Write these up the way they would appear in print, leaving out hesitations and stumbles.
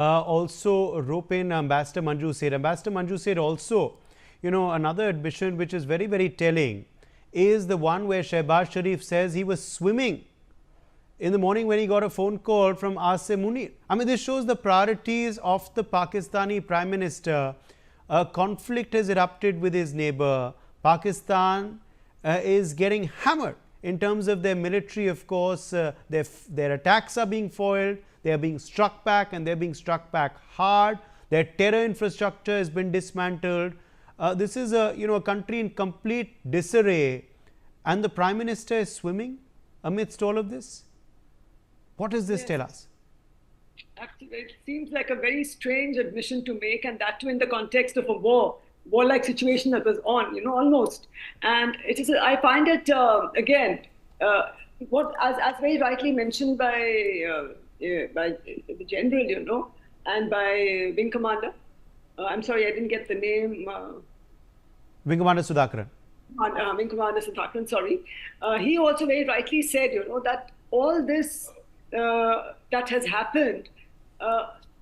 also rope in Ambassador Manju Seth. Ambassador Manju Seth also, another admission which is very, very telling is the one where Shehbaz Sharif says he was swimming in the morning when he got a phone call from Asim Munir. I mean, this shows the priorities of the Pakistani Prime Minister. A conflict has erupted with his neighbor. Pakistan is getting hammered in terms of their military, of course. Their attacks are being foiled. They are being struck back, and they are being struck back hard. Their terror infrastructure has been dismantled. This is a country in complete disarray, and the Prime Minister is swimming amidst all of this. What does this tell us? Actually, it seems like a very strange admission to make, and that too in the context of a warlike situation that was on, almost. And it is, I find it, again, as very rightly mentioned by the general, and by Wing Commander. I'm sorry, I didn't get the name. Wing Commander Sudhakaran. Wing Commander Sudhakaran, sorry. He also very rightly said, that all this that has happened,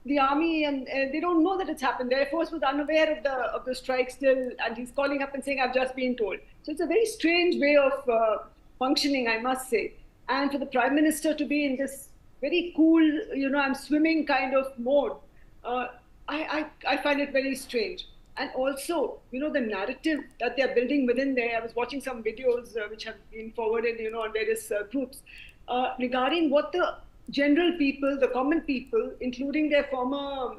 the army and they don't know that it's happened. The Air Force was unaware of the strike still, and he's calling up and saying, "I've just been told." So it's a very strange way of functioning, I must say. And for the Prime Minister to be in this very cool, I'm swimming kind of mode, I find it very strange. And also, the narrative that they're building within there. I was watching some videos which have been forwarded, on various groups, regarding what the general people, the common people, including their former,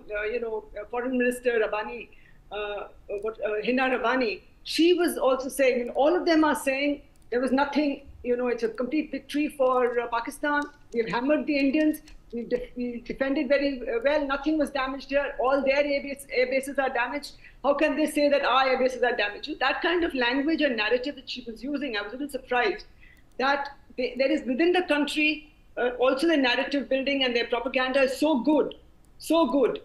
Foreign Minister Rabbani, Hina Rabbani, she was also saying, and all of them are saying there was nothing, it's a complete victory for Pakistan. We've hammered the Indians. We defended very well. Nothing was damaged here. All their air bases are damaged. How can they say that our air bases are damaged? That kind of language and narrative that she was using, I was a little surprised that there is within the country also the narrative building, and their propaganda is so good, so good.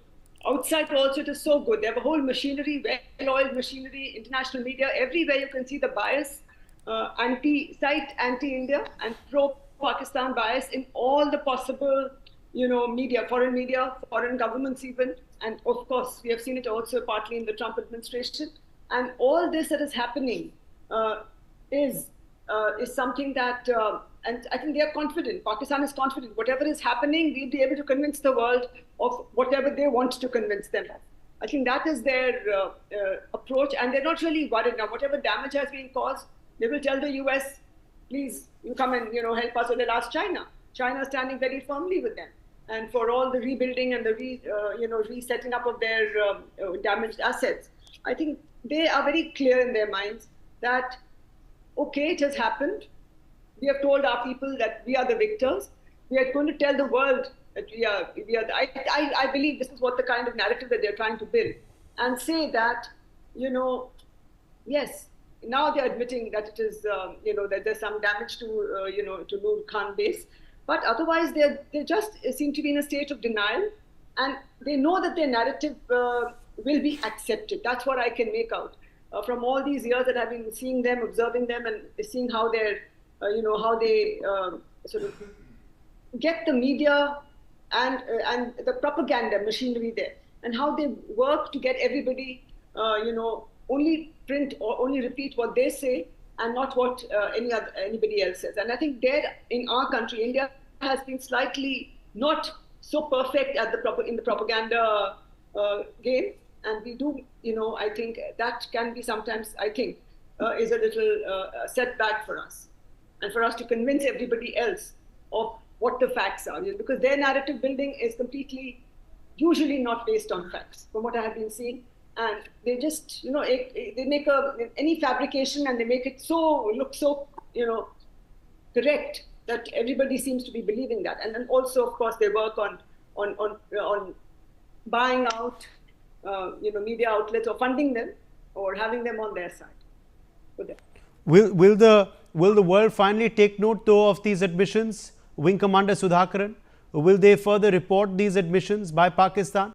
Outside also it is so good. They have a whole machinery, well-oiled machinery, international media. Everywhere you can see the bias, anti-India and pro-Pakistan bias in all the possible, media, foreign governments even. And of course, we have seen it also partly in the Trump administration. And all this that is happening is something that, and I think they are confident, Pakistan is confident, whatever is happening, we'll be able to convince the world of whatever they want to convince them of. I think that is their approach, and they're not really worried now. Whatever damage has been caused, they will tell the US, please, you come and help us. Or they'll ask China. China is standing very firmly with them, and for all the rebuilding and the resetting up of their damaged assets. I think they are very clear in their minds that, okay, it has happened. We have told our people that we are the victors. We are going to tell the world that we are I believe this is what the kind of narrative that they're trying to build, and say that, yes, now they're admitting that it is, that there's some damage to, to Nur Khan base. But otherwise, they just seem to be in a state of denial, and they know that their narrative will be accepted. That's what I can make out from all these years that I've been seeing them, observing them, and seeing how they're, how they sort of get the media and the propaganda machinery there, and how they work to get everybody, only print or only repeat what they say, and not what anybody else says. And I think there in our country, India has been slightly not so perfect at in the propaganda game, and we do, I think that can be sometimes, I think, is a little setback for us, and for us to convince everybody else of what the facts are, because their narrative building is completely, usually not based on facts, from what I have been seeing. And they just, they make any fabrication, and they make it look so, correct, that everybody seems to be believing that. And then also, of course, they work on buying out, media outlets, or funding them, or having them on their side. Will the world finally take note, though, of these admissions? Wing Commander Sudhakaran, will they further report these admissions by Pakistan?